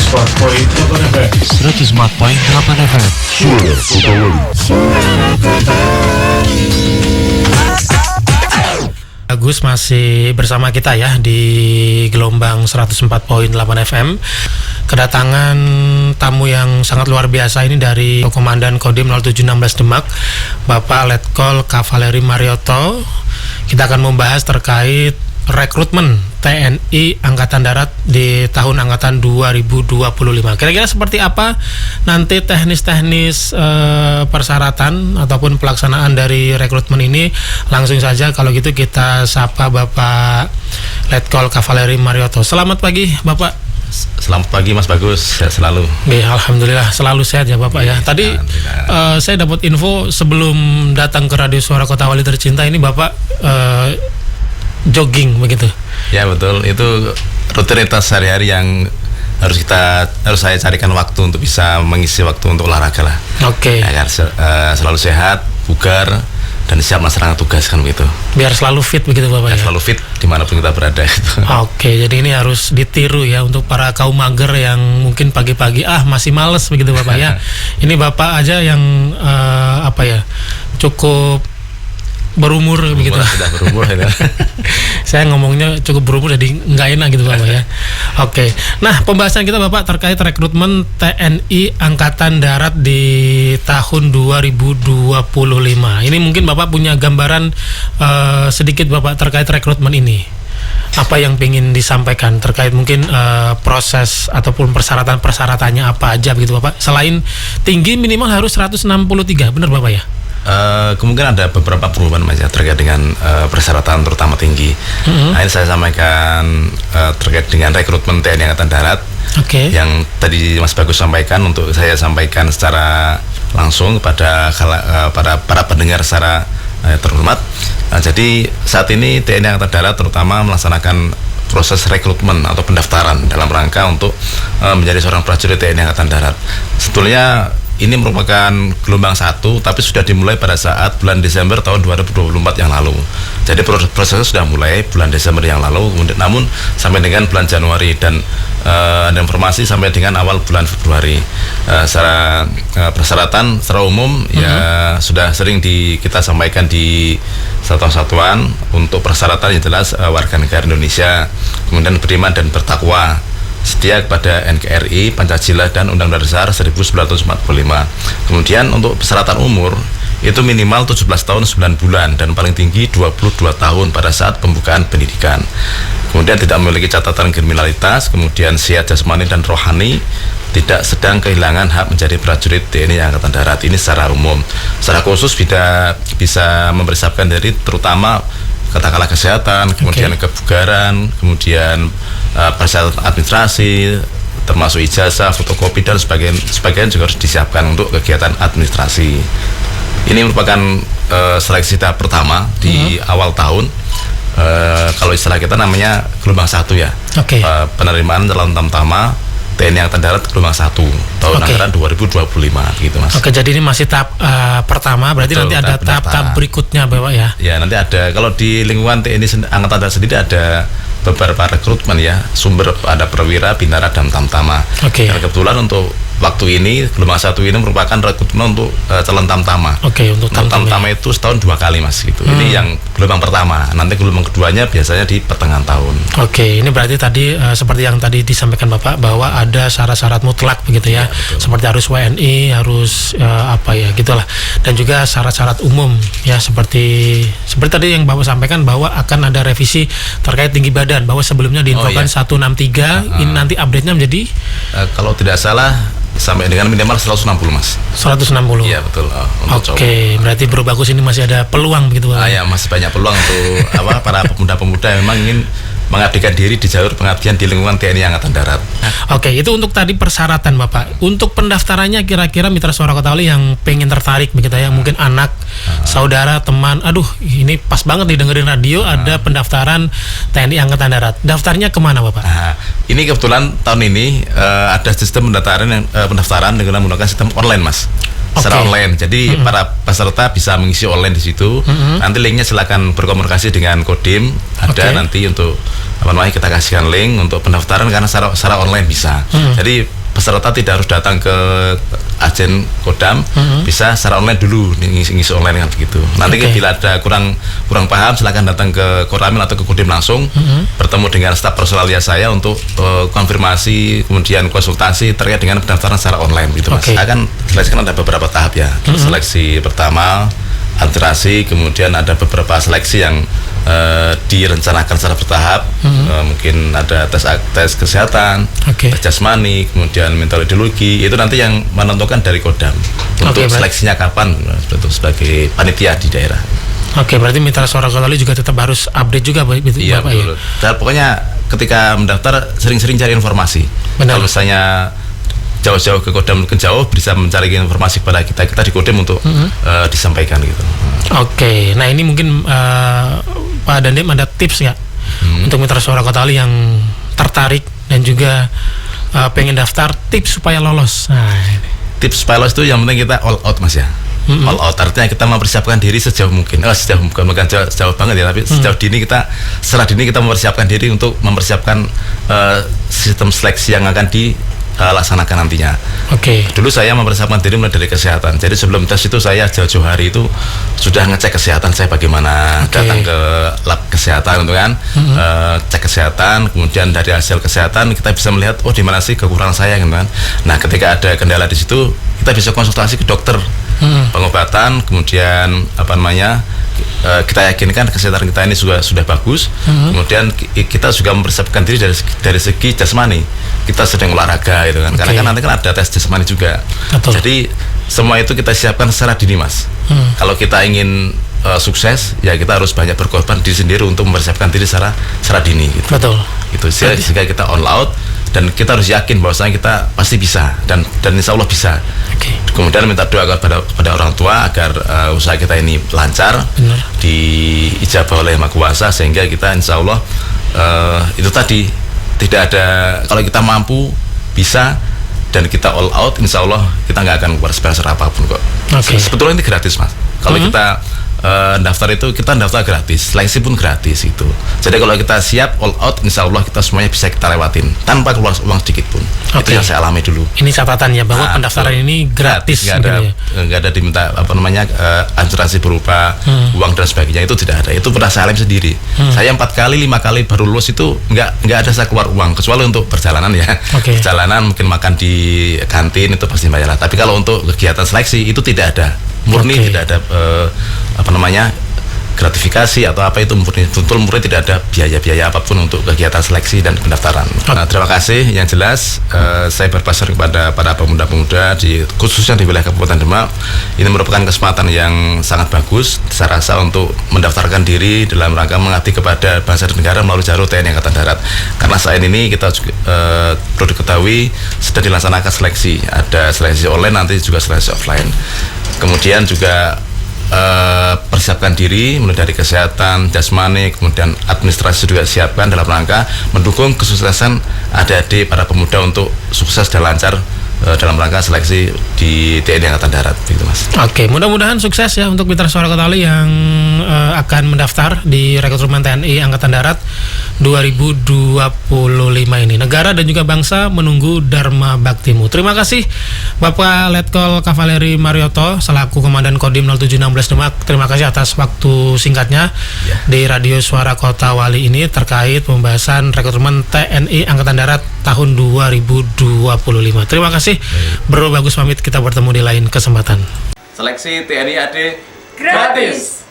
104.8 FM. Agus masih bersama kita ya di gelombang 104.8 FM. Kedatangan tamu yang sangat luar biasa ini dari Komandan Kodim 0716 Demak, Bapak Letkol Kavaleri Marioto. Kita akan membahas terkait rekrutmen TNI Angkatan Darat di tahun Angkatan 2025. Kira-kira seperti apa nanti teknis-teknis persyaratan ataupun pelaksanaan dari rekrutmen ini? Langsung saja kalau gitu kita sapa Bapak Letkol Kavaleri Marioto. Selamat pagi Bapak. Selamat pagi Mas Bagus, sehat selalu. Alhamdulillah selalu sehat ya Bapak ya. Tadi saya dapat info sebelum datang ke Radio Suara Kota Wali Tercinta ini Bapak jogging begitu. Ya betul, itu rutinitas sehari-hari yang harus saya carikan waktu untuk bisa mengisi waktu untuk olahraga lah. Oke. Agar selalu sehat, bugar dan siap melaksanakan tugas kan begitu. Biar selalu fit begitu Bapak ya. Selalu fit dimanapun kita berada. Gitu. Oke, jadi ini harus ditiru ya untuk para kaum mager yang mungkin pagi-pagi masih males begitu Bapak ya. Ini Bapak aja yang cukup berumur begitu. Sudah berumur ya. Saya ngomongnya cukup berumur jadi nggak enak gitu Bapak ya. Oke. Nah, pembahasan kita Bapak terkait rekrutmen TNI Angkatan Darat di tahun 2025. Ini mungkin Bapak punya gambaran sedikit Bapak terkait rekrutmen ini. Apa yang ingin disampaikan terkait mungkin proses ataupun persyaratannya apa aja begitu Bapak? Selain tinggi minimal harus 163, benar Bapak ya? Kemungkinan ada beberapa perubahan Mas ya terkait dengan persyaratan terutama tinggi. Nah, ini saya sampaikan terkait dengan rekrutmen TNI Angkatan Darat. Yang tadi Mas Bagus sampaikan, untuk saya sampaikan secara langsung kepada para pendengar secara terhormat. Jadi saat ini TNI Angkatan Darat terutama melaksanakan proses rekrutmen atau pendaftaran dalam rangka untuk menjadi seorang prajurit TNI Angkatan Darat. Sebetulnya ini merupakan gelombang 1, tapi sudah dimulai pada saat bulan Desember tahun 2024 yang lalu. Jadi prosesnya sudah mulai bulan Desember yang lalu, namun sampai dengan bulan Januari dan ada informasi sampai dengan awal bulan Februari. Secara persyaratan secara umum ya sudah sering kita sampaikan di satuan-satuan. Untuk persyaratan yang jelas warga negara Indonesia, kemudian beriman dan bertakwa, setia kepada NKRI, Pancasila dan Undang-Undang Dasar 1945. Kemudian untuk persyaratan umur itu minimal 17 tahun 9 bulan dan paling tinggi 22 tahun pada saat pembukaan pendidikan. Kemudian tidak memiliki catatan kriminalitas, kemudian sehat jasmani dan rohani, tidak sedang kehilangan hak menjadi prajurit TNI Angkatan Darat. Ini secara umum. Secara khusus bisa mempersiapkan diri terutama katakanlah kesehatan, kemudian kebugaran, kemudian persyaratan administrasi, termasuk ijazah, fotokopi dan sebagian juga harus disiapkan untuk kegiatan administrasi. Ini merupakan seleksi tahap pertama di awal tahun. Kalau istilah kita namanya gelombang 1 ya. Penerimaan calon tamtama TNI Angkatan Darat gelombang 1 tahun anggaran 2025 gitu Mas. Jadi ini masih tahap pertama, berarti betul, nanti ada tahap berikutnya Bapak ya? Ya, nanti ada, kalau di lingkungan TNI Angkatan Darat sendiri ada beberapa rekrutmen ya, sumber ada perwira, bintara dan tamtama. Dan kebetulan untuk waktu ini gelombang 1 ini merupakan rekrutmen untuk calon tamtama. Untuk tamtama itu setahun 2 kali Mas gitu. Ini yang gelombang pertama. Nanti gelombang keduanya biasanya di pertengahan tahun. Ini berarti tadi seperti yang tadi disampaikan Bapak bahwa ada syarat-syarat mutlak begitu ya. Seperti harus WNI, harus gitulah. Dan juga syarat-syarat umum ya, seperti tadi yang Bapak sampaikan bahwa akan ada revisi terkait tinggi badan, bahwa sebelumnya diinfokan 163, ini nanti update-nya menjadi kalau tidak salah sampai dengan minimal 160 Mas. 160. Iya betul. Berarti Bro Bagus ini masih ada peluang begitu Pak? Ya, masih banyak peluang untuk para pemuda-pemuda yang memang ingin mengabdikan diri di jalur pengabdian di lingkungan TNI Angkatan Darat. Itu untuk tadi persyaratan Bapak. Untuk pendaftarannya kira-kira mitra suara Kota Wali yang pengen tertarik begitu ya, mungkin anak, saudara, teman, ini pas banget nih dengerin radio ada pendaftaran TNI Angkatan Darat. Daftarnya kemana Bapak? Ini kebetulan tahun ini ada sistem pendaftaran dengan menggunakan sistem online Mas. Secara online, jadi para peserta bisa mengisi online di situ. Nanti linknya silakan berkomunikasi dengan Kodim. Ada nanti untuk kita kasihkan link untuk pendaftaran karena secara online bisa. Jadi peserta tidak harus datang ke agen Kodam, bisa secara online dulu ngisi online kan begitu. Nanti bila ada kurang paham silakan datang ke Koramil atau ke Kodim langsung, bertemu dengan staf personalia saya untuk konfirmasi kemudian konsultasi terkait dengan pendaftaran secara online gitu Mas. Akan seleksi ada beberapa tahap ya. Seleksi pertama administrasi, kemudian ada beberapa seleksi yang direncanakan secara bertahap, mungkin ada tes kesehatan, tes jasmani, kemudian mental ideologi, itu nanti yang menentukan dari Kodam untuk seleksinya kapan untuk sebagai panitia di daerah. Berarti Mitra Suara Kota Wali juga tetap harus update juga iya, Bapak betul. Dan pokoknya ketika mendaftar sering-sering cari informasi. Kalau misalnya jauh-jauh ke Kodam jauh bisa mencari informasi kepada kita di Kodam untuk disampaikan gitu. Nah ini mungkin Pak Dandim ada tips nggak untuk Mitra Suara Kota Wali yang tertarik dan juga pengen daftar, tips supaya lolos? Tips supaya lolos itu yang penting kita all out Mas ya. All out artinya kita mempersiapkan diri sejauh mungkin. Bukan sejauh banget ya, tapi secara dini kita mempersiapkan diri untuk mempersiapkan sistem seleksi yang akan dilaksanakan nantinya. Dulu saya mempersiapkan diri mulai dari kesehatan. Jadi sebelum tes itu saya jauh-jauh hari itu sudah ngecek kesehatan saya bagaimana, datang ke lab kesehatan untuk kan cek kesehatan, kemudian dari hasil kesehatan kita bisa melihat di mana sih kekurangan saya gitu kan. Nah, ketika ada kendala di situ kita bisa konsultasi ke dokter pengobatan, kemudian kita yakinkan kesehatan kita ini sudah bagus, kemudian kita juga mempersiapkan diri dari segi jasmani, kita sedang olahraga gitu kan, karena kan nanti kan ada tes jasmani juga. Jadi semua itu kita siapkan secara dini Mas. Kalau kita ingin sukses ya kita harus banyak berkorban diri sendiri untuk mempersiapkan diri secara dini gitu. Itu sehingga kita all out dan kita harus yakin bahwasanya kita pasti bisa dan insya Allah bisa. Kemudian minta doa pada orang tua agar usaha kita ini lancar, diijabah oleh Yang Maha Kuasa, sehingga kita insya Allah itu tadi tidak ada, kalau kita mampu bisa dan kita all out, insya Allah kita nggak akan keluar sebesar apapun kok. Sebetulnya ini gratis Mas. Kalau kita daftar itu kita daftar gratis, seleksi pun gratis itu. Jadi kalau kita siap all out, insya Allah kita semuanya bisa kita lewatin tanpa keluar uang sedikit pun. Itu yang saya alami dulu. Ini catatannya bahwa pendaftaran ini gratis. Nggak ada diminta asuransi berupa uang dan sebagainya, itu tidak ada. Itu pernah saya alami sendiri. Saya 4 kali 5 kali baru lulus itu nggak ada saya keluar uang kecuali untuk perjalanan ya. Perjalanan mungkin makan di kantin itu pasti bayar. Tapi kalau untuk kegiatan seleksi itu tidak ada. Murni tidak ada gratifikasi atau apa, itu murni tidak ada biaya apapun untuk kegiatan seleksi dan pendaftaran. Terima kasih. Yang jelas saya berpesan kepada para pemuda-pemuda khususnya di wilayah Kabupaten Demak, ini merupakan kesempatan yang sangat bagus saya rasa untuk mendaftarkan diri dalam rangka mengabdi kepada bangsa dan negara melalui jalur TNI Angkatan Darat. Karena saat ini kita juga, perlu diketahui sedang dilaksanakan seleksi, ada seleksi online, nanti juga seleksi offline. Kemudian juga persiapkan diri mulai dari kesehatan, jasmani, kemudian administrasi juga siapkan dalam rangka mendukung kesuksesan adik-adik para pemuda untuk sukses dan lancar dalam rangka seleksi di TNI Angkatan Darat, gitu Mas. Mudah-mudahan sukses ya untuk Mitra Suara Kota Wali yang akan mendaftar di rekrutmen TNI Angkatan Darat 2025 ini. Negara dan juga bangsa menunggu Dharma Baktimu. Terima kasih Bapak Letkol Kavaleri Marioto selaku Komandan Kodim 0716 Demak. Terima kasih atas waktu singkatnya di Radio Suara Kota Wali ini terkait pembahasan rekrutmen TNI Angkatan Darat tahun 2025. Terima kasih. Bro Bagus pamit, kita bertemu di lain kesempatan. Seleksi TNI AD gratis.